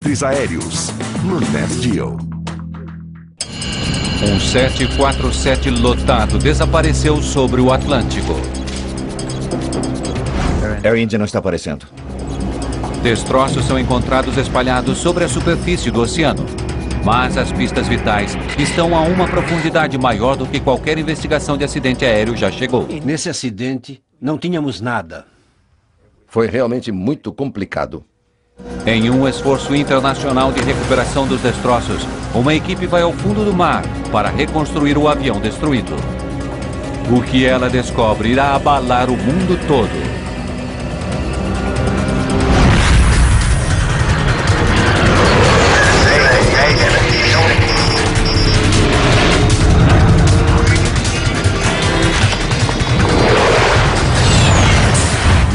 Aéreos no NetGeo. Um 747 lotado desapareceu sobre o Atlântico. Air India não está aparecendo. Destroços são encontrados espalhados sobre a superfície do oceano. Mas as pistas vitais estão a uma profundidade maior do que qualquer investigação de acidente aéreo já chegou. Nesse acidente, não tínhamos nada. Foi realmente muito complicado. Em um esforço internacional de recuperação dos destroços, uma equipe vai ao fundo do mar para reconstruir o avião destruído. O que ela descobre irá abalar o mundo todo.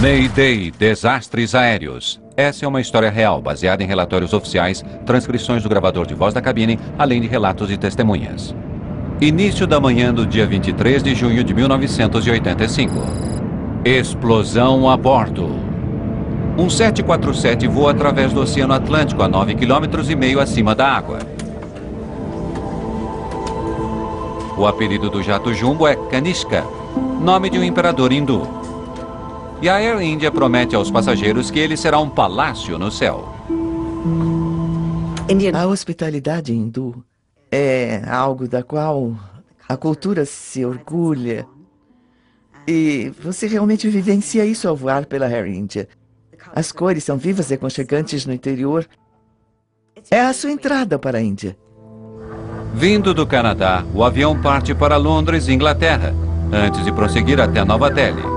Mayday, desastres aéreos. Essa é uma história real, baseada em relatórios oficiais, transcrições do gravador de voz da cabine, além de relatos de testemunhas. Início da manhã do dia 23 de junho de 1985. Explosão a bordo. Um 747 voa através do Oceano Atlântico a 9,5 km acima da água. O apelido do jato jumbo é Kanishka, nome de um imperador hindu. E a Air India promete aos passageiros que ele será um palácio no céu. A hospitalidade hindu é algo da qual a cultura se orgulha. E você realmente vivencia isso ao voar pela Air India. As cores são vivas e aconchegantes no interior. É a sua entrada para a Índia. Vindo do Canadá, o avião parte para Londres, Inglaterra, antes de prosseguir até Nova Delhi.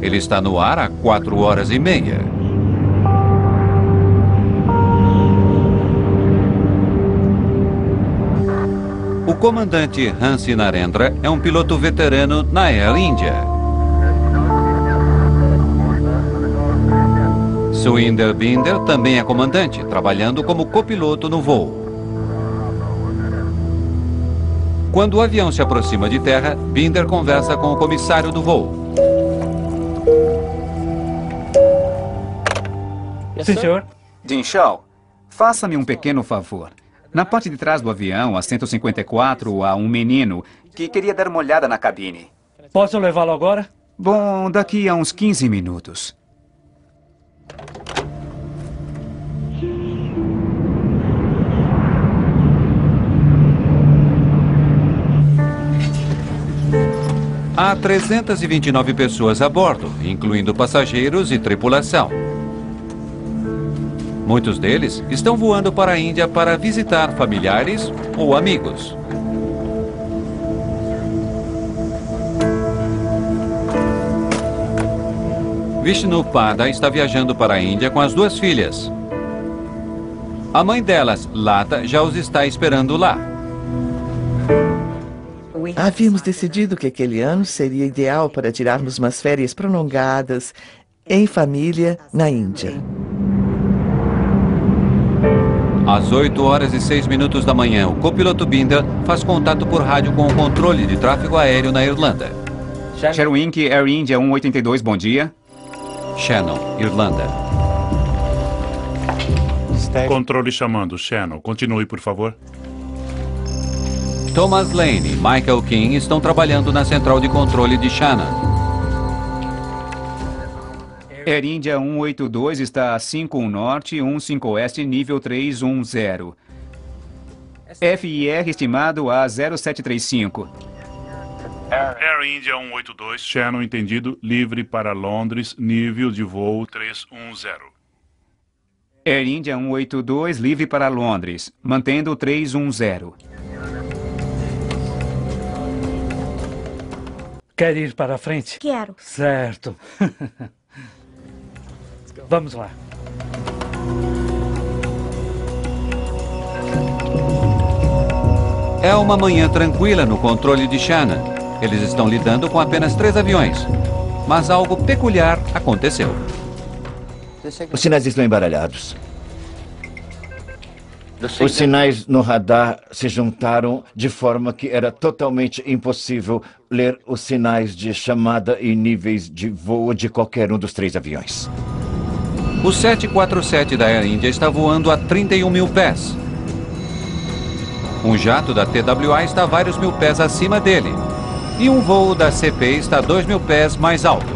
Ele está no ar há 4 horas e meia. O comandante Hansi Narendra é um piloto veterano na Air India. Surinder Binder também é comandante, trabalhando como copiloto no voo. Quando o avião se aproxima de terra, Binder conversa com o comissário do voo. Sim, senhor. Jin Shao, faça-me um pequeno favor. Na parte de trás do avião, a 154, há um menino que queria dar uma olhada na cabine. Posso levá-lo agora? Bom, daqui a uns 15 minutos. Há 329 pessoas a bordo, incluindo passageiros e tripulação. Muitos deles estão voando para a Índia para visitar familiares ou amigos. Vishnu Pada está viajando para a Índia com as 2 filhas. A mãe delas, Lata, já os está esperando lá. Havíamos decidido que aquele ano seria ideal para tirarmos umas férias prolongadas em família na Índia. Às 8 horas e 6 minutos da manhã, o copiloto Binder faz contato por rádio com o controle de tráfego aéreo na Irlanda. Sherwink, Air India 182, bom dia. Shannon, Irlanda. Controle chamando. Shannon, continue, por favor. Thomas Lane e Michael King estão trabalhando na central de controle de Shannon. Air India 182 está a 51 Norte, 15 Oeste, nível 310. FIR estimado a 0735. Air India 182, Shannon entendido, livre para Londres, nível de voo 310. Air India 182, livre para Londres, mantendo 310. Quer ir para a frente? Quero. Certo. Vamos lá. É uma manhã tranquila no controle de Shannon. Eles estão lidando com apenas 3 aviões. Mas algo peculiar aconteceu. Os sinais estão embaralhados. Os sinais no radar se juntaram de forma que era totalmente impossível ler os sinais de chamada e níveis de voo de qualquer um dos 3 aviões. O 747 da Air India está voando a 31 mil pés. Um jato da TWA está vários mil pés acima dele. E um voo da CP está 2 mil pés mais alto.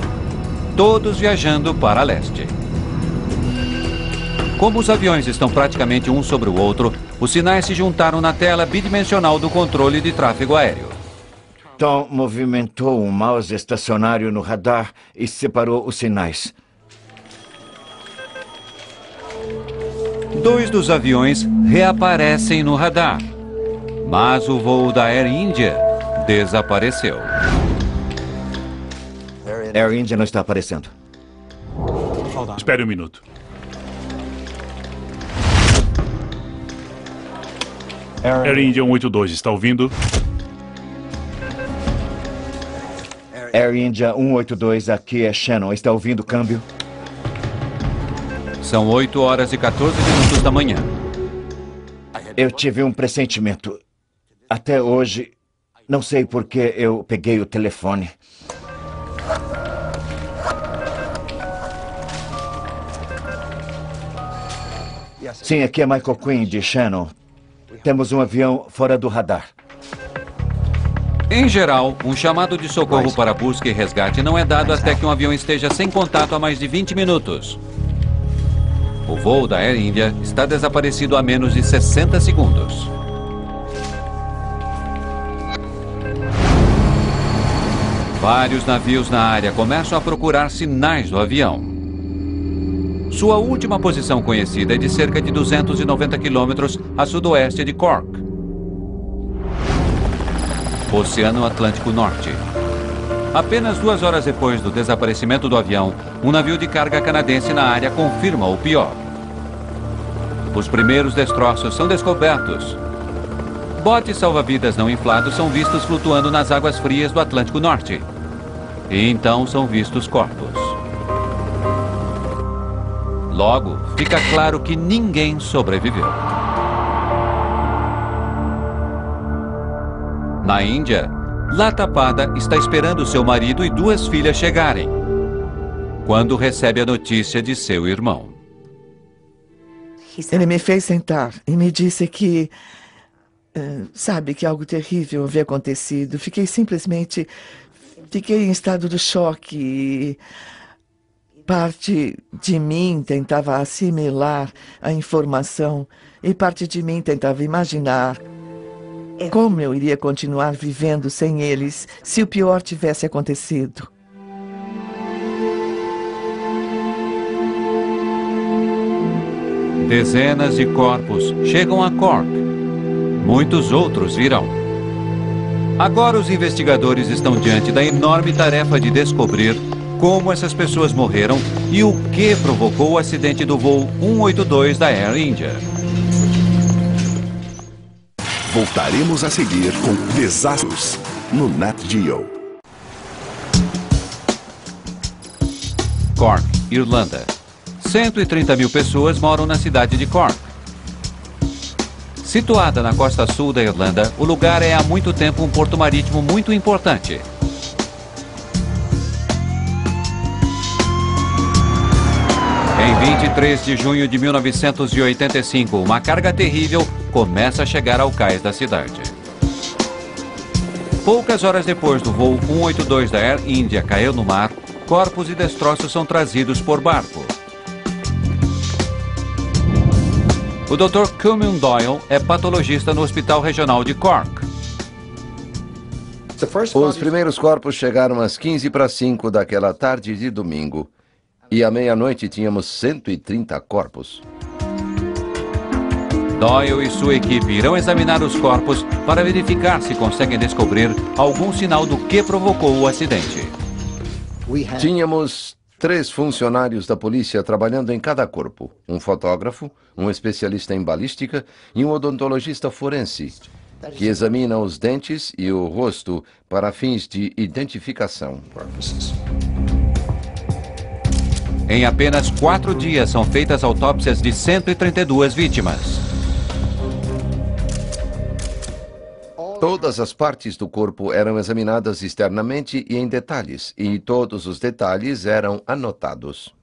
Todos viajando para leste. Como os aviões estão praticamente um sobre o outro, os sinais se juntaram na tela bidimensional do controle de tráfego aéreo. Tom movimentou um mouse estacionário no radar e separou os sinais. 2 dos aviões reaparecem no radar. Mas o voo da Air India desapareceu. Air India não está aparecendo. Espere um minuto. Air India 182, está ouvindo? Air India 182, aqui é Shannon. Está ouvindo o câmbio? São 8 horas e 14 minutos da manhã. Eu tive um pressentimento. Até hoje, não sei por que eu peguei o telefone. Sim, aqui é Michael Quinn, de Shannon. Temos um avião fora do radar. Em geral, um chamado de socorro para busca e resgate não é dado até que um avião esteja sem contato há mais de 20 minutos. O voo da Air India está desaparecido há menos de 60 segundos. Vários navios na área começam a procurar sinais do avião. Sua última posição conhecida é de cerca de 290 quilômetros a sudoeste de Cork, Oceano Atlântico Norte. Apenas 2 horas depois do desaparecimento do avião, um navio de carga canadense na área confirma o pior. Os primeiros destroços são descobertos. Botes salva-vidas não inflados são vistos flutuando nas águas frias do Atlântico Norte. E então são vistos corpos. Logo, fica claro que ninguém sobreviveu. Na Índia, Latapada está esperando seu marido e 2 filhas chegarem, quando recebe a notícia de seu irmão. Ele me fez sentar e me disse que... sabe que algo terrível havia acontecido. Fiquei em estado de choque e parte de mim tentava assimilar a informação e parte de mim tentava imaginar como eu iria continuar vivendo sem eles se o pior tivesse acontecido. Dezenas de corpos chegam a Cork. Muitos outros virão. Agora os investigadores estão diante da enorme tarefa de descobrir como essas pessoas morreram e o que provocou o acidente do voo 182 da Air India. Voltaremos a seguir com Desastres no Nat Geo. Cork, Irlanda. 130 mil pessoas moram na cidade de Cork. Situada na costa sul da Irlanda, o lugar é há muito tempo um porto marítimo muito importante. Em 23 de junho de 1985, uma carga terrível começa a chegar ao cais da cidade. Poucas horas depois do voo 182 da Air India cair no mar, corpos e destroços são trazidos por barco. O Dr. Conan Doyle é patologista no Hospital Regional de Cork. Os primeiros corpos chegaram às 5:45 daquela tarde de domingo. E à meia-noite tínhamos 130 corpos. Doyle e sua equipe irão examinar os corpos para verificar se conseguem descobrir algum sinal do que provocou o acidente. Tínhamos 3 funcionários da polícia trabalhando em cada corpo. Um fotógrafo, um especialista em balística e um odontologista forense, que examina os dentes e o rosto para fins de identificação. Em apenas 4 dias são feitas autópsias de 132 vítimas. Todas as partes do corpo eram examinadas externamente e em detalhes, e todos os detalhes eram anotados.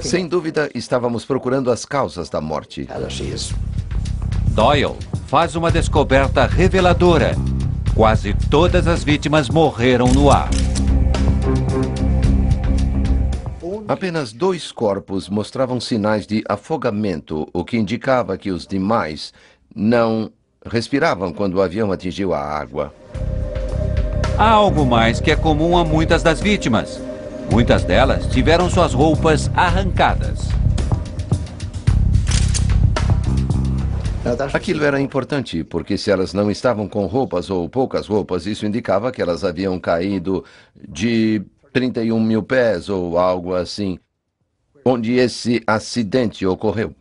Sem dúvida, estávamos procurando as causas da morte. Doyle faz uma descoberta reveladora. Quase todas as vítimas morreram no ar. Apenas 2 corpos mostravam sinais de afogamento, o que indicava que os demais não respiravam quando o avião atingiu a água. Há algo mais que é comum a muitas das vítimas. Muitas delas tiveram suas roupas arrancadas. Aquilo era importante, porque se elas não estavam com roupas ou poucas roupas, isso indicava que elas haviam caído de 31 mil pés ou algo assim, onde esse acidente ocorreu.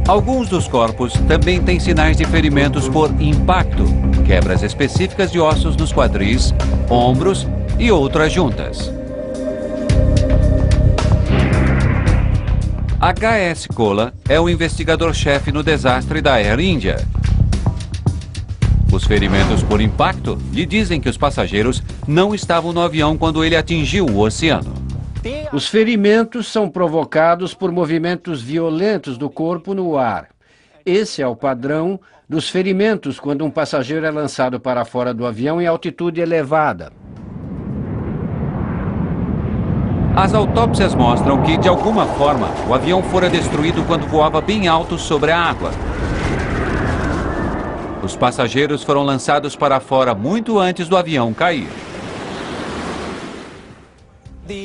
Alguns dos corpos também têm sinais de ferimentos por impacto, quebras específicas de ossos nos quadris, ombros e outras juntas. H.S. Kohler é o investigador-chefe no desastre da Air India. Os ferimentos por impacto lhe dizem que os passageiros não estavam no avião quando ele atingiu o oceano. Os ferimentos são provocados por movimentos violentos do corpo no ar. Esse é o padrão dos ferimentos quando um passageiro é lançado para fora do avião em altitude elevada. As autópsias mostram que, de alguma forma, o avião fora destruído quando voava bem alto sobre a água. Os passageiros foram lançados para fora muito antes do avião cair.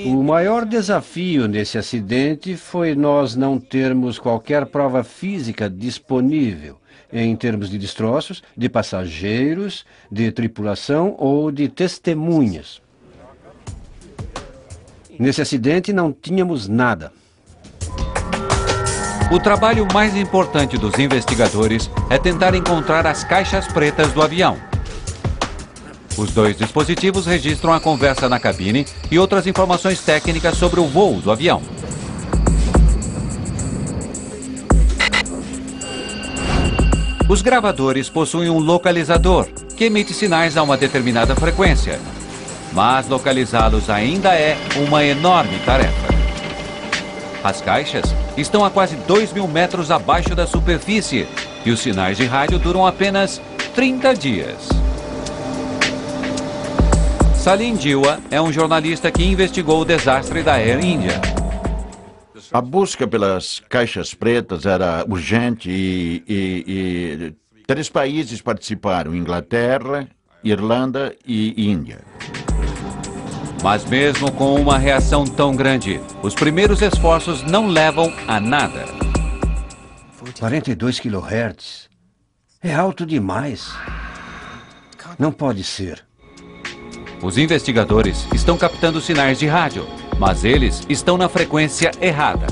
O maior desafio nesse acidente foi nós não termos qualquer prova física disponível, em termos de destroços, de passageiros, de tripulação ou de testemunhas. Nesse acidente não tínhamos nada. O trabalho mais importante dos investigadores é tentar encontrar as caixas pretas do avião. Os 2 dispositivos registram a conversa na cabine e outras informações técnicas sobre o voo do avião. Os gravadores possuem um localizador, que emite sinais a uma determinada frequência. Mas localizá-los ainda é uma enorme tarefa. As caixas estão a quase 2.000 metros abaixo da superfície e os sinais de rádio duram apenas 30 dias. Salim Jiwa é um jornalista que investigou o desastre da Air India. A busca pelas caixas pretas era urgente e 3 países participaram: Inglaterra, Irlanda e Índia. Mas mesmo com uma reação tão grande, os primeiros esforços não levam a nada. 42 kHz. É alto demais. Não pode ser. Os investigadores estão captando sinais de rádio, mas eles estão na frequência errada.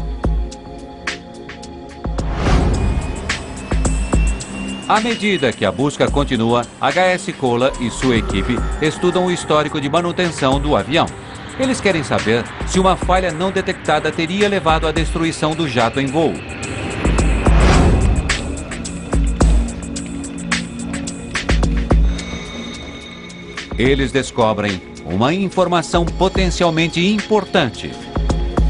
À medida que a busca continua, H.S. Kohler e sua equipe estudam o histórico de manutenção do avião. Eles querem saber se uma falha não detectada teria levado à destruição do jato em voo. Eles descobrem uma informação potencialmente importante.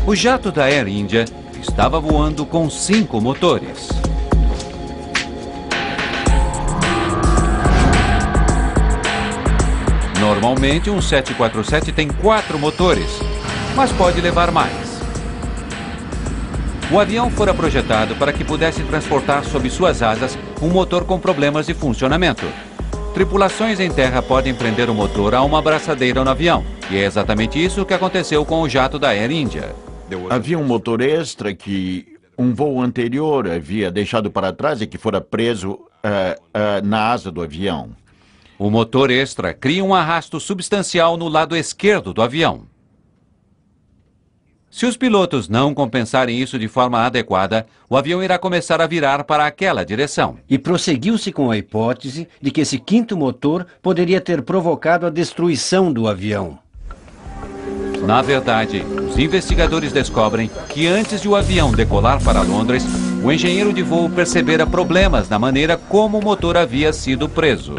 O jato da Air India estava voando com 5 motores. Normalmente, um 747 tem 4 motores, mas pode levar mais. O avião fora projetado para que pudesse transportar sob suas asas um motor com problemas de funcionamento. Tripulações em terra podem prender o motor a uma abraçadeira no avião, e é exatamente isso que aconteceu com o jato da Air India. Havia um motor extra que um voo anterior havia deixado para trás e que fora preso na asa do avião. O motor extra cria um arrasto substancial no lado esquerdo do avião. Se os pilotos não compensarem isso de forma adequada, o avião irá começar a virar para aquela direção. E prosseguiu-se com a hipótese de que esse 5º motor poderia ter provocado a destruição do avião. Na verdade, os investigadores descobrem que antes de o avião decolar para Londres, o engenheiro de voo percebera problemas na maneira como o motor havia sido preso.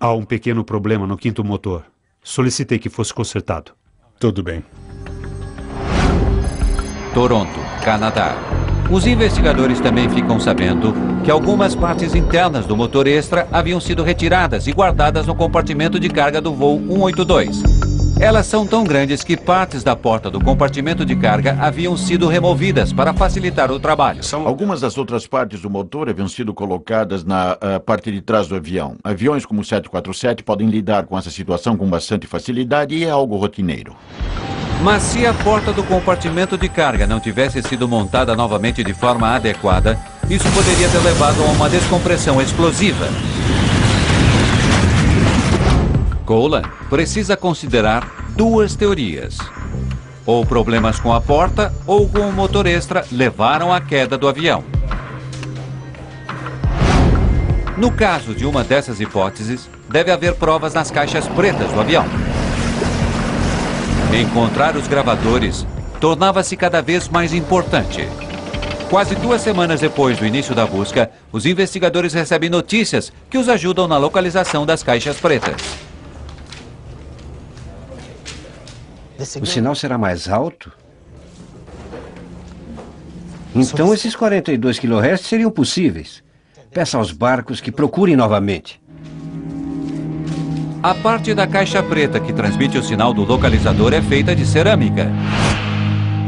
Há um pequeno problema no 5º motor. Solicitei que fosse consertado. Tudo bem. Toronto, Canadá. Os investigadores também ficam sabendo que algumas partes internas do motor extra haviam sido retiradas e guardadas no compartimento de carga do voo 182. Elas são tão grandes que partes da porta do compartimento de carga haviam sido removidas para facilitar o trabalho. Algumas das outras partes do motor haviam sido colocadas na parte de trás do avião. Aviões como o 747 podem lidar com essa situação com bastante facilidade e é algo rotineiro. Mas se a porta do compartimento de carga não tivesse sido montada novamente de forma adequada, isso poderia ter levado a uma descompressão explosiva. Colan precisa considerar duas teorias. Ou problemas com a porta ou com o motor extra levaram à queda do avião. No caso de uma dessas hipóteses, deve haver provas nas caixas pretas do avião. Encontrar os gravadores tornava-se cada vez mais importante. Quase 2 semanas depois do início da busca, os investigadores recebem notícias que os ajudam na localização das caixas pretas. O sinal será mais alto? Então esses 42 kHz seriam possíveis. Peça aos barcos que procurem novamente. A parte da caixa preta que transmite o sinal do localizador é feita de cerâmica.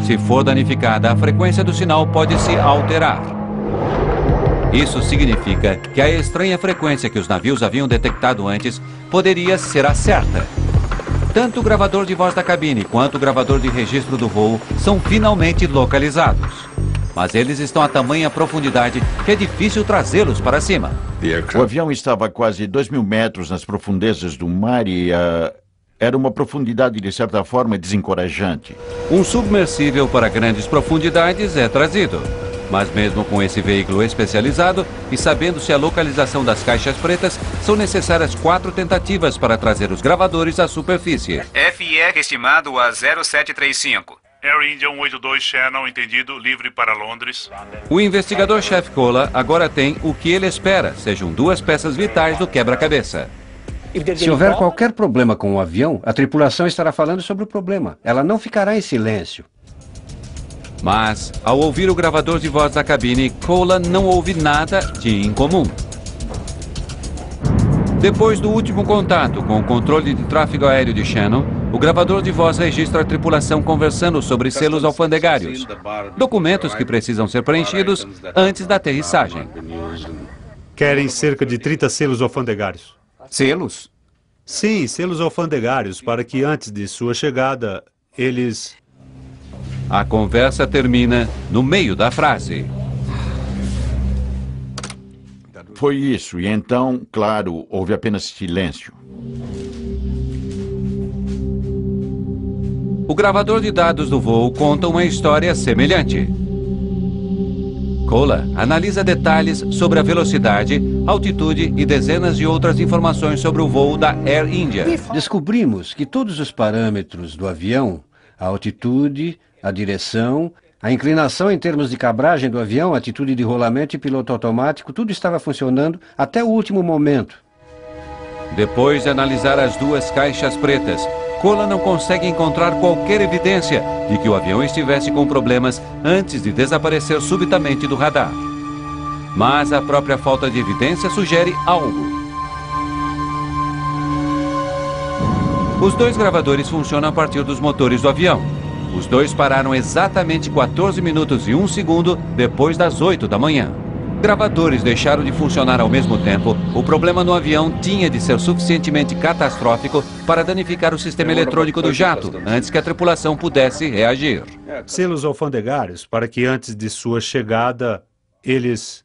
Se for danificada, a frequência do sinal pode se alterar. Isso significa que a estranha frequência que os navios haviam detectado antes poderia ser a certa. Tanto o gravador de voz da cabine quanto o gravador de registro do voo são finalmente localizados. Mas eles estão a tamanha profundidade que é difícil trazê-los para cima. O avião estava a quase 2.000 metros nas profundezas do mar e era uma profundidade, de certa forma, desencorajante. Um submersível para grandes profundidades é trazido. Mas mesmo com esse veículo especializado e sabendo-se a localização das caixas pretas, são necessárias 4 tentativas para trazer os gravadores à superfície. FIR estimado a 0735. Air India 182 Channel, entendido, livre para Londres. O investigador-chefe Cola agora tem o que ele espera sejam 2 peças vitais do quebra-cabeça. Se houver qualquer problema com o avião, a tripulação estará falando sobre o problema. Ela não ficará em silêncio. Mas, ao ouvir o gravador de voz da cabine, Cola não ouve nada de incomum. Depois do último contato com o controle de tráfego aéreo de Shannon, o gravador de voz registra a tripulação conversando sobre selos alfandegários, documentos que precisam ser preenchidos antes da aterrissagem. Querem cerca de 30 selos alfandegários. Selos? Sim, selos alfandegários, para que antes de sua chegada, eles... A conversa termina no meio da frase. Foi isso, e então, claro, houve apenas silêncio. O gravador de dados do voo conta uma história semelhante. Cola analisa detalhes sobre a velocidade, altitude e dezenas de outras informações sobre o voo da Air India. Descobrimos que todos os parâmetros do avião, a altitude, a direção, a inclinação em termos de cabragem do avião, a atitude de rolamento e piloto automático, tudo estava funcionando até o último momento. Depois de analisar as 2 caixas pretas, Cola não consegue encontrar qualquer evidência de que o avião estivesse com problemas antes de desaparecer subitamente do radar. Mas a própria falta de evidência sugere algo. Os 2 gravadores funcionam a partir dos motores do avião. Os 2 pararam exatamente 14 minutos e 1 segundo depois das 8 da manhã. Gravadores deixaram de funcionar ao mesmo tempo. O problema no avião tinha de ser suficientemente catastrófico para danificar o sistema eletrônico do jato, antes que a tripulação pudesse reagir. Selos alfandegários, para que antes de sua chegada, eles...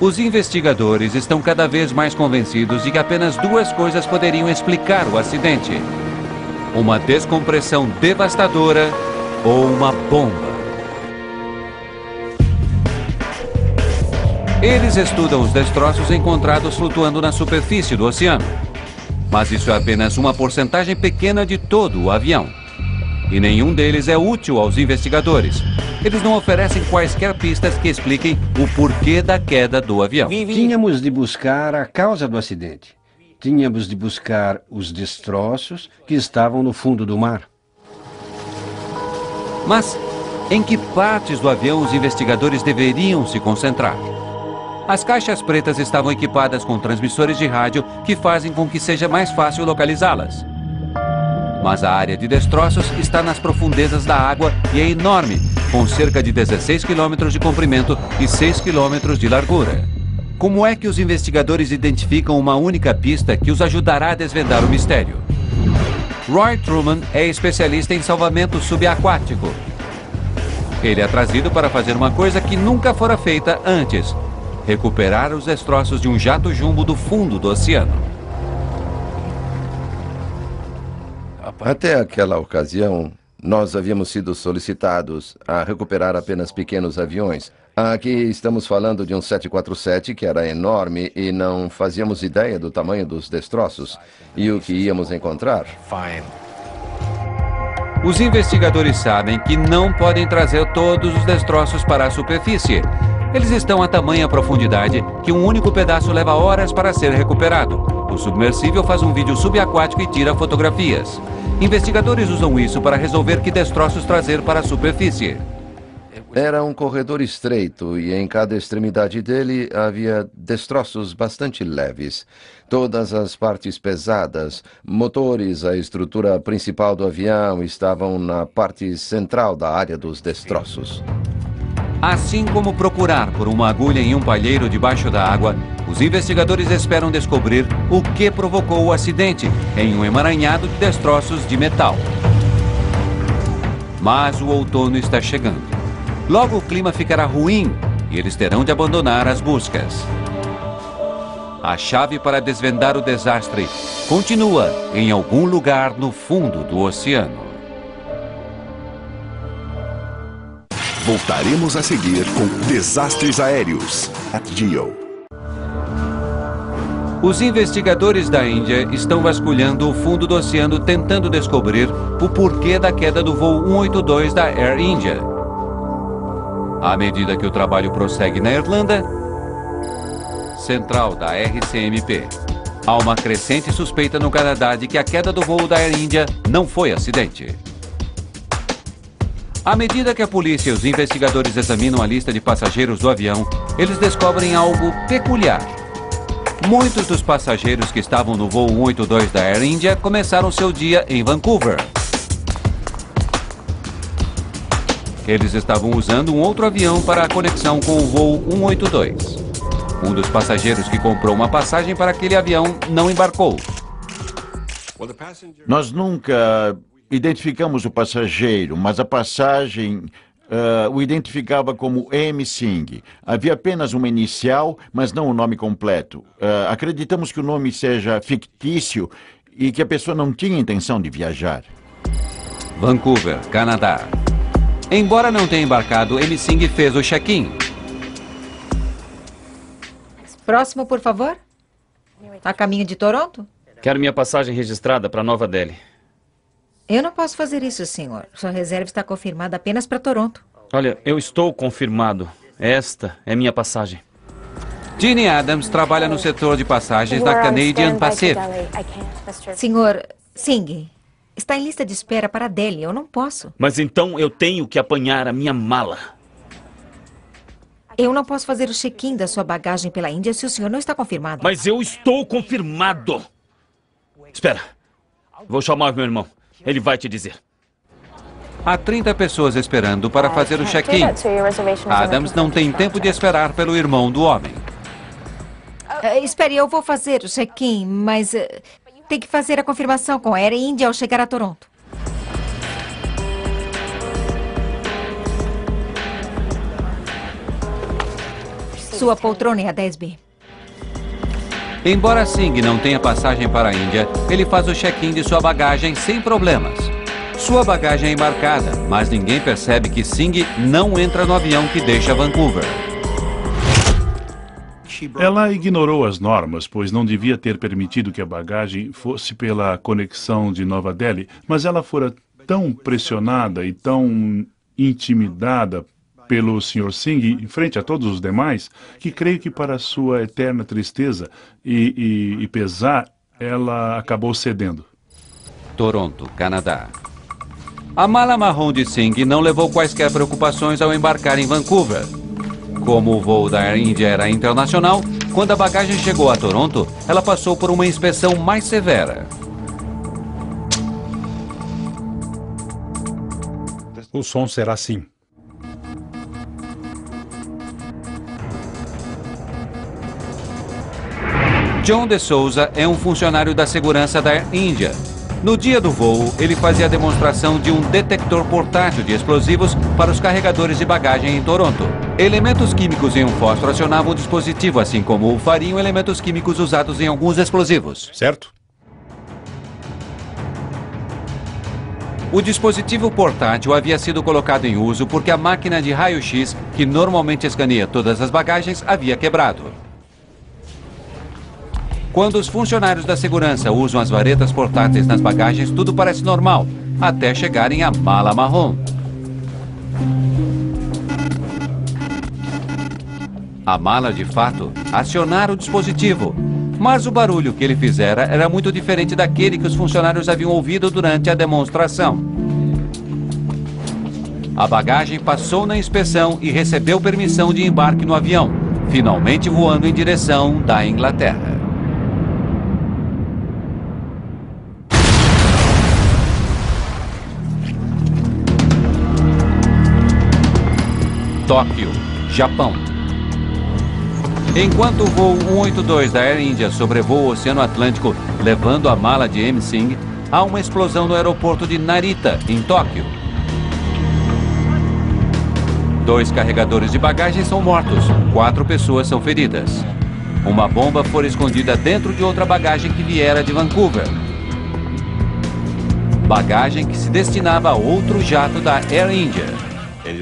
Os investigadores estão cada vez mais convencidos de que apenas 2 coisas poderiam explicar o acidente: uma descompressão devastadora ou uma bomba. Eles estudam os destroços encontrados flutuando na superfície do oceano. Mas isso é apenas uma porcentagem pequena de todo o avião. E nenhum deles é útil aos investigadores. Eles não oferecem quaisquer pistas que expliquem o porquê da queda do avião. Tínhamos de buscar a causa do acidente. Tínhamos de buscar os destroços que estavam no fundo do mar. Mas em que partes do avião os investigadores deveriam se concentrar? As caixas pretas estavam equipadas com transmissores de rádio que fazem com que seja mais fácil localizá-las. Mas a área de destroços está nas profundezas da água e é enorme, com cerca de 16 quilômetros de comprimento e 6 quilômetros de largura. Como é que os investigadores identificam uma única pista que os ajudará a desvendar o mistério? Roy Truman é especialista em salvamento subaquático. Ele é trazido para fazer uma coisa que nunca fora feita antes: recuperar os destroços de um jato jumbo do fundo do oceano. Até aquela ocasião, nós havíamos sido solicitados a recuperar apenas pequenos aviões. Aqui estamos falando de um 747 que era enorme e não fazíamos ideia do tamanho dos destroços e o que íamos encontrar. Os investigadores sabem que não podem trazer todos os destroços para a superfície. Eles estão a tamanha profundidade que um único pedaço leva horas para ser recuperado. O submersível faz um vídeo subaquático e tira fotografias. Investigadores usam isso para resolver que destroços trazer para a superfície. Era um corredor estreito e em cada extremidade dele havia destroços bastante leves. Todas as partes pesadas, motores, a estrutura principal do avião estavam na parte central da área dos destroços. Assim como procurar por uma agulha em um palheiro debaixo da água, os investigadores esperam descobrir o que provocou o acidente em um emaranhado de destroços de metal. Mas o outono está chegando. Logo o clima ficará ruim e eles terão de abandonar as buscas. A chave para desvendar o desastre continua em algum lugar no fundo do oceano. Voltaremos a seguir com Desastres Aéreos, at Geo. Os investigadores da Índia estão vasculhando o fundo do oceano tentando descobrir o porquê da queda do voo 182 da Air India. À medida que o trabalho prossegue na Irlanda Central da RCMP, há uma crescente suspeita no Canadá de que a queda do voo da Air India não foi acidente. À medida que a polícia e os investigadores examinam a lista de passageiros do avião, eles descobrem algo peculiar. Muitos dos passageiros que estavam no voo 182 da Air India começaram seu dia em Vancouver. Eles estavam usando um outro avião para a conexão com o voo 182. Um dos passageiros que comprou uma passagem para aquele avião não embarcou. Nós nunca identificamos o passageiro, mas a passagem o identificava como M. Singh. Havia apenas uma inicial, mas não o nome completo. Acreditamos que o nome seja fictício e que a pessoa não tinha intenção de viajar. Vancouver, Canadá. Embora não tenha embarcado, M. Singh fez o check-in. Próximo, por favor. A caminho de Toronto? Quero minha passagem registrada para Nova Delhi. Eu não posso fazer isso, senhor. Sua reserva está confirmada apenas para Toronto. Olha, eu estou confirmado. Esta é minha passagem. Ginny Adams trabalha no setor de passagens da Canadian Pacific. Senhor Singh, está em lista de espera para Delhi. Eu não posso. Mas então eu tenho que apanhar a minha mala. Eu não posso fazer o check-in da sua bagagem pela Índia se o senhor não está confirmado. Mas eu estou confirmado. Espera. Vou chamar meu irmão. Ele vai te dizer. Há 30 pessoas esperando para fazer o check-in. Adams não tem tempo de esperar pelo irmão do homem. Espere, eu vou fazer o check-in, mas tem que fazer a confirmação com a Air India ao chegar a Toronto. Sua poltrona é a 10B. Embora Singh não tenha passagem para a Índia, ele faz o check-in de sua bagagem sem problemas. Sua bagagem é embarcada, mas ninguém percebe que Singh não entra no avião que deixa Vancouver. Ela ignorou as normas, pois não devia ter permitido que a bagagem fosse pela conexão de Nova Delhi, mas ela fora tão pressionada e tão intimidada pelo Sr. Singh, em frente a todos os demais, que creio que para sua eterna tristeza e pesar, ela acabou cedendo. Toronto, Canadá. A mala marrom de Singh não levou quaisquer preocupações ao embarcar em Vancouver. Como o voo da Air India era internacional, quando a bagagem chegou a Toronto, ela passou por uma inspeção mais severa. O som será assim. John de Souza é um funcionário da segurança da Air India. No dia do voo, ele fazia a demonstração de um detector portátil de explosivos para os carregadores de bagagem em Toronto. Elementos químicos em um fósforo acionavam o dispositivo, assim como o fariam elementos químicos usados em alguns explosivos. Certo? O dispositivo portátil havia sido colocado em uso porque a máquina de raio-x, que normalmente escaneia todas as bagagens, havia quebrado. Quando os funcionários da segurança usam as varetas portáteis nas bagagens, tudo parece normal, até chegarem à mala marrom. A mala, de fato, acionara o dispositivo, mas o barulho que ele fizera era muito diferente daquele que os funcionários haviam ouvido durante a demonstração. A bagagem passou na inspeção e recebeu permissão de embarque no avião, finalmente voando em direção da Inglaterra. Tóquio, Japão. Enquanto o voo 182 da Air India sobrevoa o Oceano Atlântico, levando a mala de M. Singh, há uma explosão no aeroporto de Narita, em Tóquio. 2 carregadores de bagagem são mortos, 4 pessoas são feridas. Uma bomba foi escondida dentro de outra bagagem que viera de Vancouver. Bagagem que se destinava a outro jato da Air India.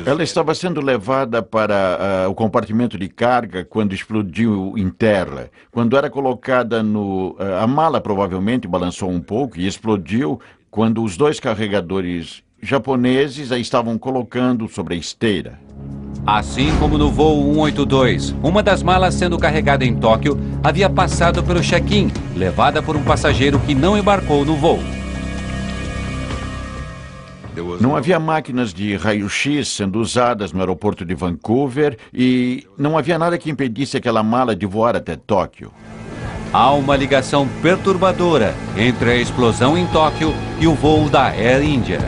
Ela estava sendo levada para o compartimento de carga quando explodiu em terra. Quando era colocada no... a mala provavelmente balançou um pouco e explodiu quando os 2 carregadores japoneses a estavam colocando sobre a esteira. Assim como no voo 182, uma das malas sendo carregada em Tóquio havia passado pelo check-in, levada por um passageiro que não embarcou no voo. Não havia máquinas de raio-x sendo usadas no aeroporto de Vancouver e não havia nada que impedisse aquela mala de voar até Tóquio. Há uma ligação perturbadora entre a explosão em Tóquio e o voo da Air India.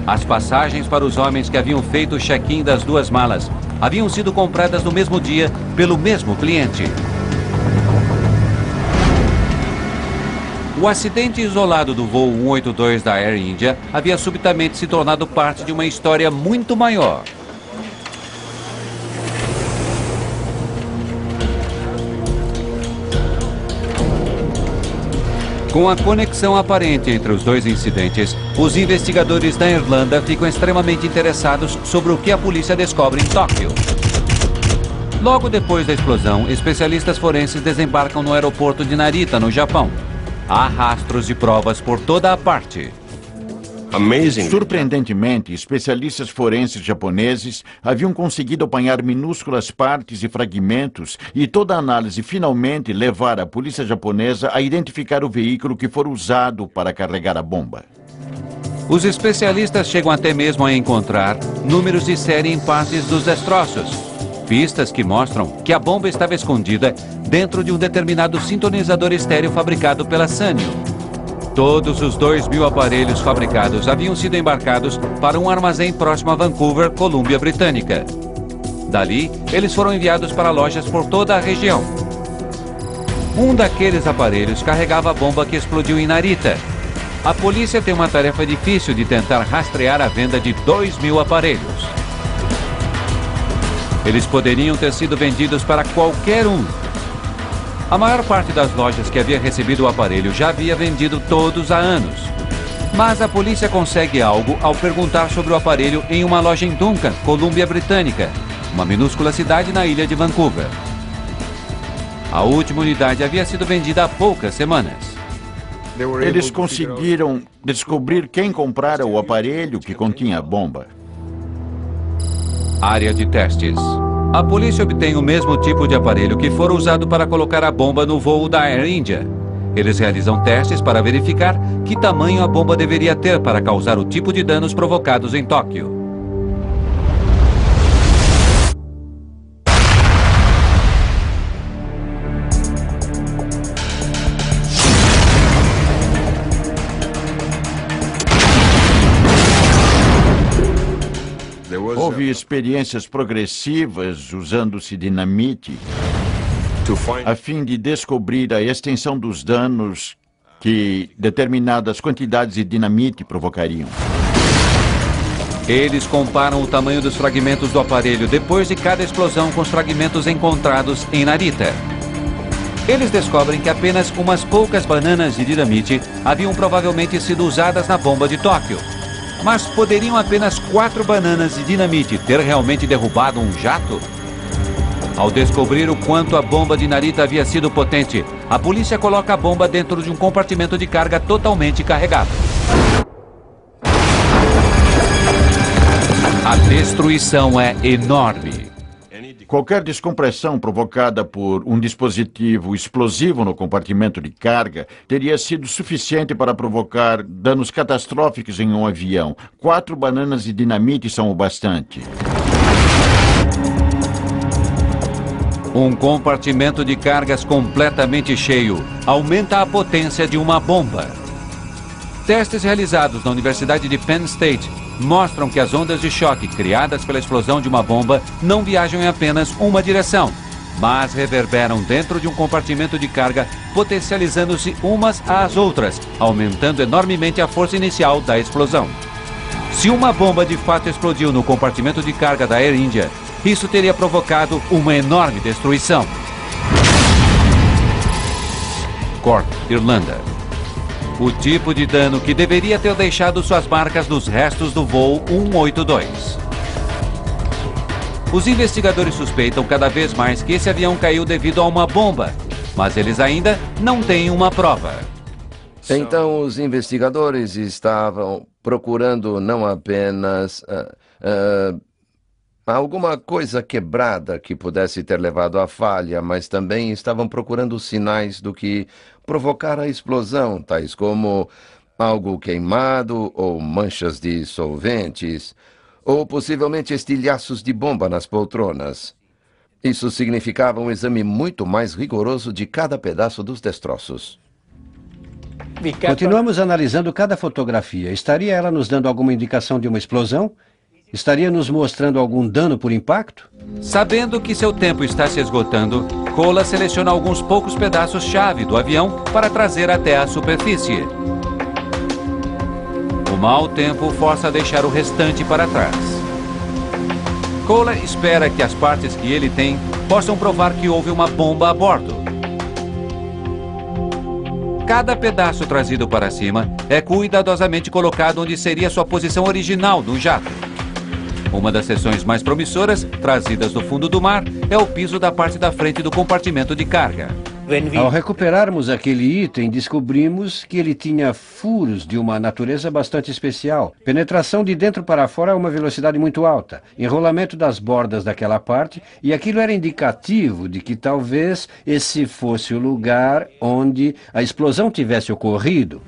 As passagens para os homens que haviam feito o check-in das 2 malas haviam sido compradas no mesmo dia pelo mesmo cliente. O acidente isolado do voo 182 da Air India havia subitamente se tornado parte de uma história muito maior. Com a conexão aparente entre os 2 incidentes, os investigadores da Irlanda ficam extremamente interessados sobre o que a polícia descobre em Tóquio. Logo depois da explosão, especialistas forenses desembarcam no aeroporto de Narita, no Japão. Há rastros de provas por toda a parte. Surpreendentemente, especialistas forenses japoneses haviam conseguido apanhar minúsculas partes e fragmentos e toda a análise finalmente levar a polícia japonesa a identificar o veículo que for usado para carregar a bomba. Os especialistas chegam até mesmo a encontrar números de série em partes dos destroços. Pistas que mostram que a bomba estava escondida dentro de um determinado sintonizador estéreo fabricado pela Sanyo. Todos os 2.000 aparelhos fabricados haviam sido embarcados para um armazém próximo a Vancouver, Colômbia Britânica. Dali, eles foram enviados para lojas por toda a região. Um daqueles aparelhos carregava a bomba que explodiu em Narita. A polícia tem uma tarefa difícil de tentar rastrear a venda de 2.000 aparelhos. Eles poderiam ter sido vendidos para qualquer um. A maior parte das lojas que havia recebido o aparelho já havia vendido todos há anos. Mas a polícia consegue algo ao perguntar sobre o aparelho em uma loja em Duncan, Colômbia Britânica, uma minúscula cidade na ilha de Vancouver. A última unidade havia sido vendida há poucas semanas. Eles conseguiram descobrir quem comprara o aparelho que continha a bomba. Área de testes. A polícia obtém o mesmo tipo de aparelho que foi usado para colocar a bomba no voo da Air India. Eles realizam testes para verificar que tamanho a bomba deveria ter para causar o tipo de danos provocados em Tóquio. Houve experiências progressivas usando-se dinamite a fim de descobrir a extensão dos danos que determinadas quantidades de dinamite provocariam. Eles comparam o tamanho dos fragmentos do aparelho depois de cada explosão com os fragmentos encontrados em Narita. Eles descobrem que apenas umas poucas bananas de dinamite haviam provavelmente sido usadas na bomba de Tóquio. Mas poderiam apenas 4 bananas de dinamite ter realmente derrubado um jato? Ao descobrir o quanto a bomba de Narita havia sido potente, a polícia coloca a bomba dentro de um compartimento de carga totalmente carregado. A destruição é enorme. Qualquer descompressão provocada por um dispositivo explosivo no compartimento de carga teria sido suficiente para provocar danos catastróficos em um avião. 4 bananas de dinamite são o bastante. Um compartimento de cargas completamente cheio aumenta a potência de uma bomba. Testes realizados na Universidade de Penn State mostram que as ondas de choque criadas pela explosão de uma bomba não viajam em apenas uma direção, mas reverberam dentro de um compartimento de carga, potencializando-se umas às outras, aumentando enormemente a força inicial da explosão. Se uma bomba de fato explodiu no compartimento de carga da Air India, isso teria provocado uma enorme destruição. Cork, Irlanda. O tipo de dano que deveria ter deixado suas marcas nos restos do voo 182. Os investigadores suspeitam cada vez mais que esse avião caiu devido a uma bomba, mas eles ainda não têm uma prova. Então, os investigadores estavam procurando não apenas alguma coisa quebrada que pudesse ter levado à falha, mas também estavam procurando sinais do que provocara a explosão, tais como algo queimado ou manchas de solventes, ou possivelmente estilhaços de bomba nas poltronas. Isso significava um exame muito mais rigoroso de cada pedaço dos destroços. Continuamos analisando cada fotografia. Estaria ela nos dando alguma indicação de uma explosão? Estaria nos mostrando algum dano por impacto? Sabendo que seu tempo está se esgotando, Cola seleciona alguns poucos pedaços-chave do avião para trazer até a superfície. O mau tempo o força a deixar o restante para trás. Cola espera que as partes que ele tem possam provar que houve uma bomba a bordo. Cada pedaço trazido para cima é cuidadosamente colocado onde seria sua posição original no jato. Uma das seções mais promissoras, trazidas do fundo do mar, é o piso da parte da frente do compartimento de carga. Ao recuperarmos aquele item, descobrimos que ele tinha furos de uma natureza bastante especial. Penetração de dentro para fora a uma velocidade muito alta, enrolamento das bordas daquela parte, e aquilo era indicativo de que talvez esse fosse o lugar onde a explosão tivesse ocorrido.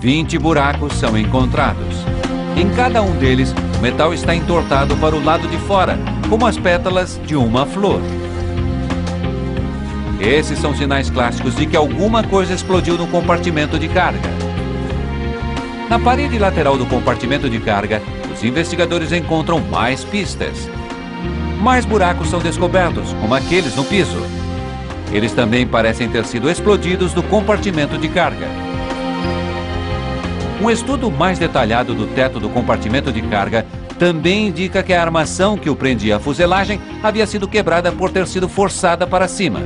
20 buracos são encontrados. Em cada um deles, o metal está entortado para o lado de fora, como as pétalas de uma flor. Esses são sinais clássicos de que alguma coisa explodiu no compartimento de carga. Na parede lateral do compartimento de carga, os investigadores encontram mais pistas. Mais buracos são descobertos, como aqueles no piso. Eles também parecem ter sido explodidos no compartimento de carga. Um estudo mais detalhado do teto do compartimento de carga também indica que a armação que o prendia à fuselagem havia sido quebrada por ter sido forçada para cima.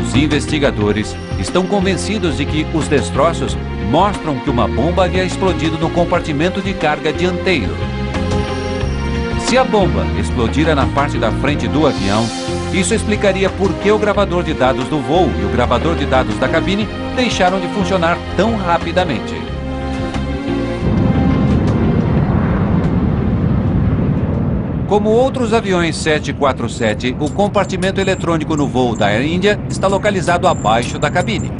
Os investigadores estão convencidos de que os destroços mostram que uma bomba havia explodido no compartimento de carga dianteiro. Se a bomba explodira na parte da frente do avião, isso explicaria por que o gravador de dados do voo e o gravador de dados da cabine deixaram de funcionar tão rapidamente. Como outros aviões 747, o compartimento eletrônico no voo da Air India está localizado abaixo da cabine.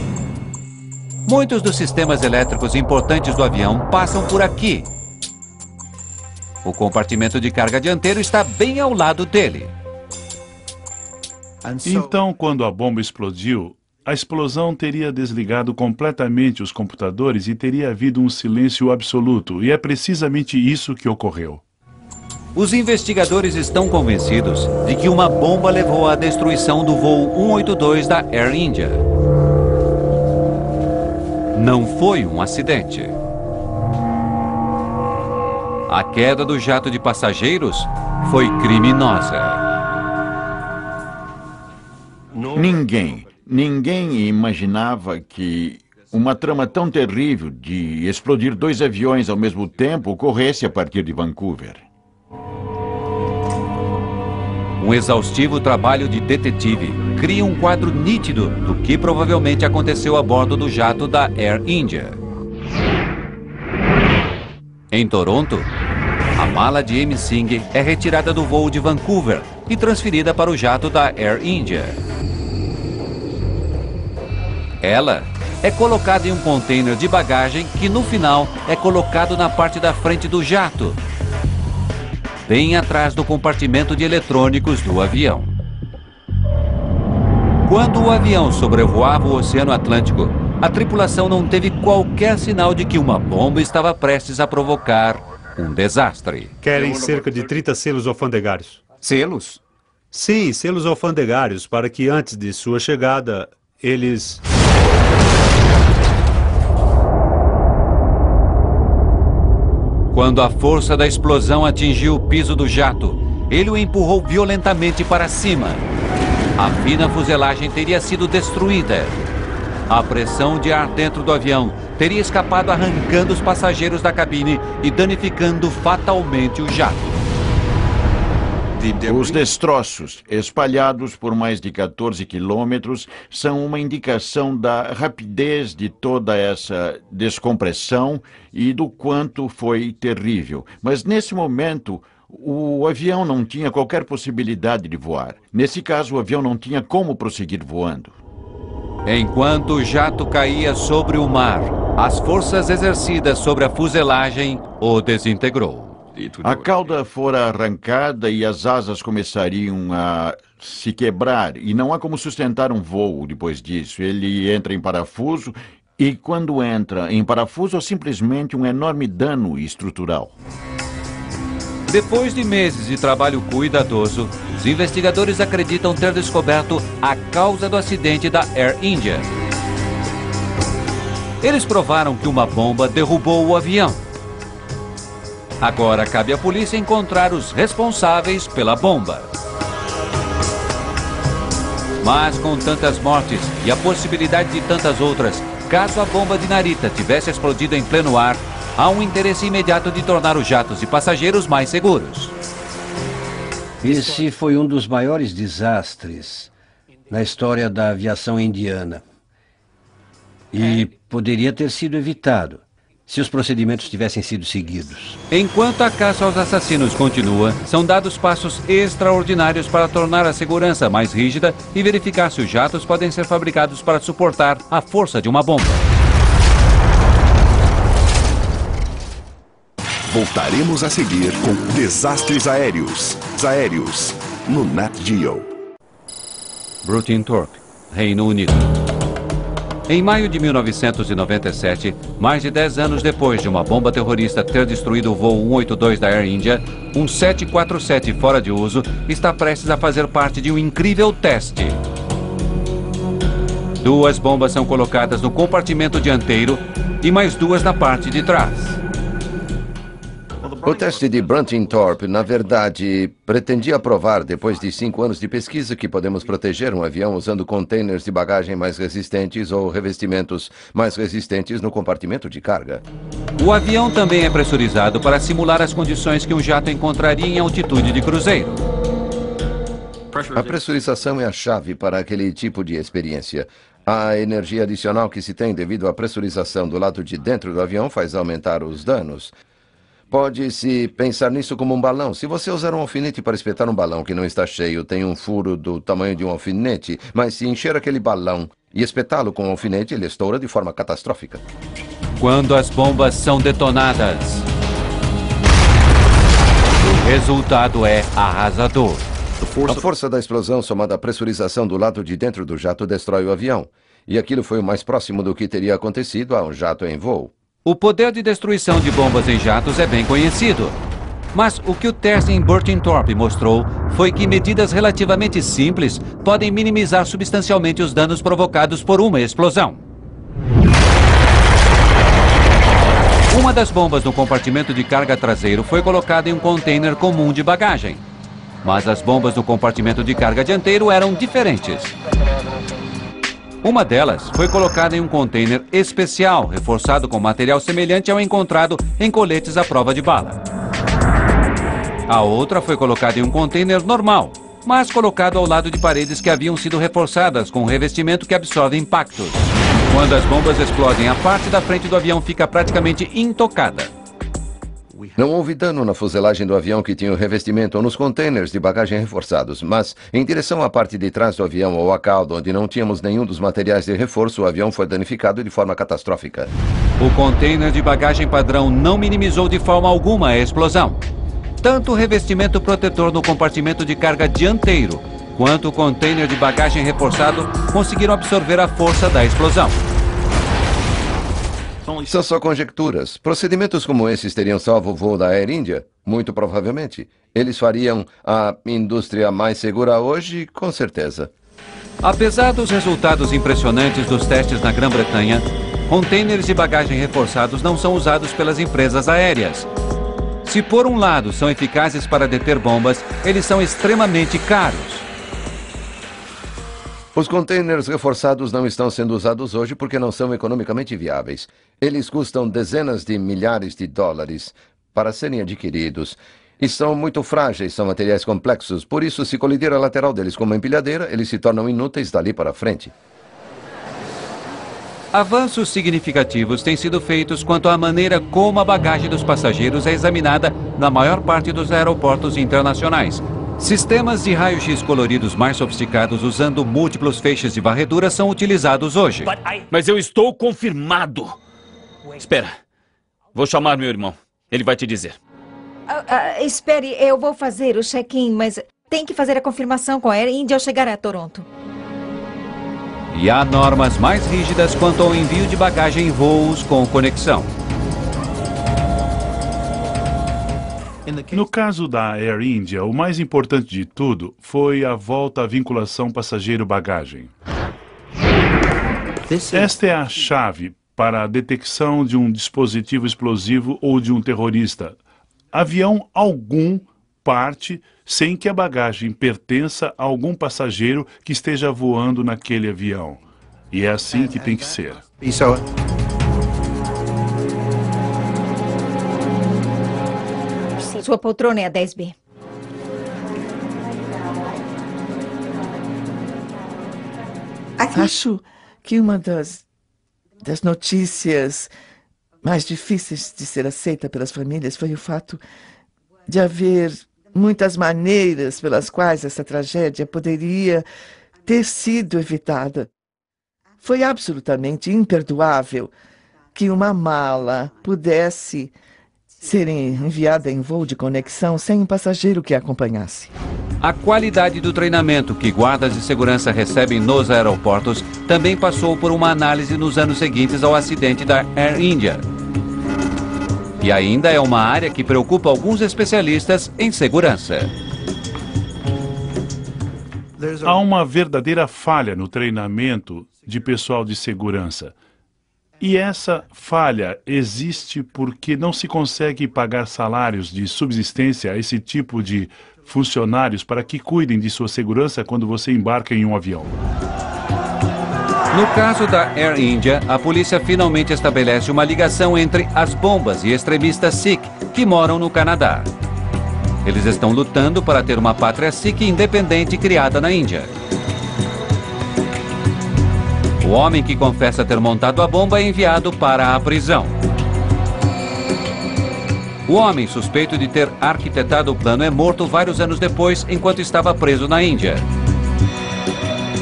Muitos dos sistemas elétricos importantes do avião passam por aqui. O compartimento de carga dianteiro está bem ao lado dele. Então, quando a bomba explodiu, a explosão teria desligado completamente os computadores e teria havido um silêncio absoluto. E é precisamente isso que ocorreu. Os investigadores estão convencidos de que uma bomba levou à destruição do voo 182 da Air India. Não foi um acidente. A queda do jato de passageiros foi criminosa. Ninguém imaginava que uma trama tão terrível de explodir 2 aviões ao mesmo tempo ocorresse a partir de Vancouver. Um exaustivo trabalho de detetive cria um quadro nítido do que provavelmente aconteceu a bordo do jato da Air India. Em Toronto, a mala de Amy Singh é retirada do voo de Vancouver e transferida para o jato da Air India. Ela é colocada em um container de bagagem que no final é colocado na parte da frente do jato, bem atrás do compartimento de eletrônicos do avião. Quando o avião sobrevoava o Oceano Atlântico, a tripulação não teve qualquer sinal de que uma bomba estava prestes a provocar um desastre. Querem cerca de 30 selos alfandegários. Selos? Sim, selos alfandegários, para que antes de sua chegada, eles... Quando a força da explosão atingiu o piso do jato, ele o empurrou violentamente para cima. A fina fuselagem teria sido destruída. A pressão de ar dentro do avião teria escapado, arrancando os passageiros da cabine e danificando fatalmente o jato. Os destroços, espalhados por mais de 14 quilômetros, são uma indicação da rapidez de toda essa descompressão e do quanto foi terrível. Mas nesse momento, o avião não tinha qualquer possibilidade de voar. Nesse caso, o avião não tinha como prosseguir voando. Enquanto o jato caía sobre o mar, as forças exercidas sobre a fuselagem o desintegrou. A cauda fora arrancada e as asas começariam a se quebrar. E não há como sustentar um voo depois disso. Ele entra em parafuso e, quando entra em parafuso, é simplesmente um enorme dano estrutural. Depois de meses de trabalho cuidadoso, os investigadores acreditam ter descoberto a causa do acidente da Air India. Eles provaram que uma bomba derrubou o avião. Agora cabe à polícia encontrar os responsáveis pela bomba. Mas com tantas mortes e a possibilidade de tantas outras, caso a bomba de Narita tivesse explodido em pleno ar, há um interesse imediato de tornar os jatos de passageiros mais seguros. Esse foi um dos maiores desastres na história da aviação indiana. E poderia ter sido evitado se os procedimentos tivessem sido seguidos. Enquanto a caça aos assassinos continua, são dados passos extraordinários para tornar a segurança mais rígida e verificar se os jatos podem ser fabricados para suportar a força de uma bomba. Voltaremos a seguir com Desastres Aéreos. No Nat Geo. Brutton-Thorpe, Reino Unido. Em maio de 1997, mais de 10 anos depois de uma bomba terrorista ter destruído o voo 182 da Air India, um 747 fora de uso está prestes a fazer parte de um incrível teste. 2 bombas são colocadas no compartimento dianteiro e mais 2 na parte de trás. O teste de Brutton-Thorpe, na verdade, pretendia provar, depois de 5 anos de pesquisa, que podemos proteger um avião usando containers de bagagem mais resistentes ou revestimentos mais resistentes no compartimento de carga. O avião também é pressurizado para simular as condições que um jato encontraria em altitude de cruzeiro. A pressurização é a chave para aquele tipo de experiência. A energia adicional que se tem devido à pressurização do lado de dentro do avião faz aumentar os danos. Pode-se pensar nisso como um balão. Se você usar um alfinete para espetar um balão que não está cheio, tem um furo do tamanho de um alfinete, mas se encher aquele balão e espetá-lo com um alfinete, ele estoura de forma catastrófica. Quando as bombas são detonadas, o resultado é arrasador. A força da explosão, somada à pressurização do lado de dentro do jato, destrói o avião. E aquilo foi o mais próximo do que teria acontecido a um jato em voo. O poder de destruição de bombas em jatos é bem conhecido. Mas o que o teste em Burton-Thorpe mostrou foi que medidas relativamente simples podem minimizar substancialmente os danos provocados por uma explosão. Uma das bombas no compartimento de carga traseiro foi colocada em um container comum de bagagem. Mas as bombas no compartimento de carga dianteiro eram diferentes. Uma delas foi colocada em um container especial, reforçado com material semelhante ao encontrado em coletes à prova de bala. A outra foi colocada em um container normal, mas colocado ao lado de paredes que haviam sido reforçadas com um revestimento que absorve impactos. Quando as bombas explodem, a parte da frente do avião fica praticamente intocada. Não houve dano na fuselagem do avião que tinha o revestimento ou nos containers de bagagem reforçados, mas em direção à parte de trás do avião ou à cauda, onde não tínhamos nenhum dos materiais de reforço, o avião foi danificado de forma catastrófica. O container de bagagem padrão não minimizou de forma alguma a explosão. Tanto o revestimento protetor no compartimento de carga dianteiro, quanto o container de bagagem reforçado conseguiram absorver a força da explosão. São só conjecturas. Procedimentos como esses teriam salvo o voo da Air India? Muito provavelmente. Eles fariam a indústria mais segura hoje? Com certeza. Apesar dos resultados impressionantes dos testes na Grã-Bretanha, containers de bagagem reforçados não são usados pelas empresas aéreas. Se por um lado são eficazes para deter bombas, eles são extremamente caros. Os containers reforçados não estão sendo usados hoje porque não são economicamente viáveis. Eles custam dezenas de milhares de dólares para serem adquiridos. E são muito frágeis, são materiais complexos. Por isso, se colidir a lateral deles com uma empilhadeira, eles se tornam inúteis dali para frente. Avanços significativos têm sido feitos quanto à maneira como a bagagem dos passageiros é examinada na maior parte dos aeroportos internacionais. Sistemas de raio-x coloridos mais sofisticados usando múltiplos feixes de varredura são utilizados hoje. Mas eu estou confirmado. Espera. Vou chamar meu irmão. Ele vai te dizer. Espere, eu vou fazer o check-in, mas tem que fazer a confirmação com a Air India ao chegar a Toronto. E há normas mais rígidas quanto ao envio de bagagem em voos com conexão. No caso da Air India, o mais importante de tudo foi a volta à vinculação passageiro-bagagem. Esta é a chave para a detecção de um dispositivo explosivo ou de um terrorista. Avião algum parte sem que a bagagem pertença a algum passageiro que esteja voando naquele avião. E é assim que tem que ser. Sua poltrona é a 10B. Acho que uma das notícias mais difíceis de ser aceita pelas famílias foi o fato de haver muitas maneiras pelas quais essa tragédia poderia ter sido evitada. Foi absolutamente imperdoável que uma mala pudesse ser enviada em voo de conexão sem um passageiro que a acompanhasse. A qualidade do treinamento que guardas de segurança recebem nos aeroportos também passou por uma análise nos anos seguintes ao acidente da Air India. E ainda é uma área que preocupa alguns especialistas em segurança. Há uma verdadeira falha no treinamento de pessoal de segurança. E essa falha existe porque não se consegue pagar salários de subsistência a esse tipo de funcionários para que cuidem de sua segurança quando você embarca em um avião. No caso da Air India, a polícia finalmente estabelece uma ligação entre as bombas e extremistas Sikh que moram no Canadá. Eles estão lutando para ter uma pátria Sikh independente criada na Índia. O homem que confessa ter montado a bomba é enviado para a prisão. O homem suspeito de ter arquitetado o plano é morto vários anos depois, enquanto estava preso na Índia.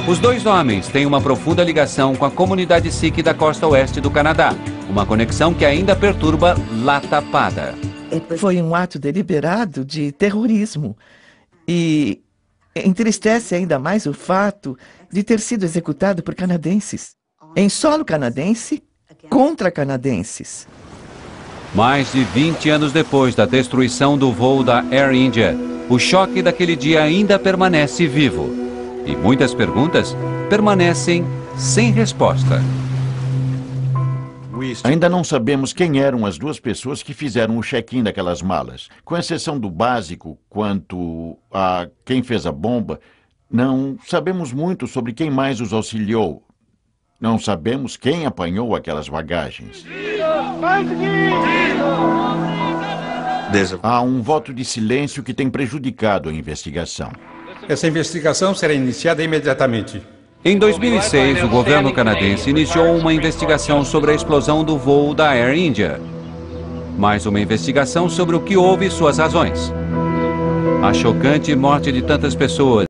Os dois homens têm uma profunda ligação com a comunidade Sikh da costa oeste do Canadá, uma conexão que ainda perturba Lata-Pada. Foi um ato deliberado de terrorismo e entristece ainda mais o fato de ter sido executado por canadenses, em solo canadense, contra canadenses. Mais de 20 anos depois da destruição do voo da Air India, o choque daquele dia ainda permanece vivo. E muitas perguntas permanecem sem resposta. Ainda não sabemos quem eram as duas pessoas que fizeram o check-in daquelas malas. Com exceção do básico quanto a quem fez a bomba, não sabemos muito sobre quem mais os auxiliou. Não sabemos quem apanhou aquelas bagagens. Há um voto de silêncio que tem prejudicado a investigação. Essa investigação será iniciada imediatamente. Em 2006, o governo canadense iniciou uma investigação sobre a explosão do voo da Air India. Mais uma investigação sobre o que houve e suas razões. A chocante morte de tantas pessoas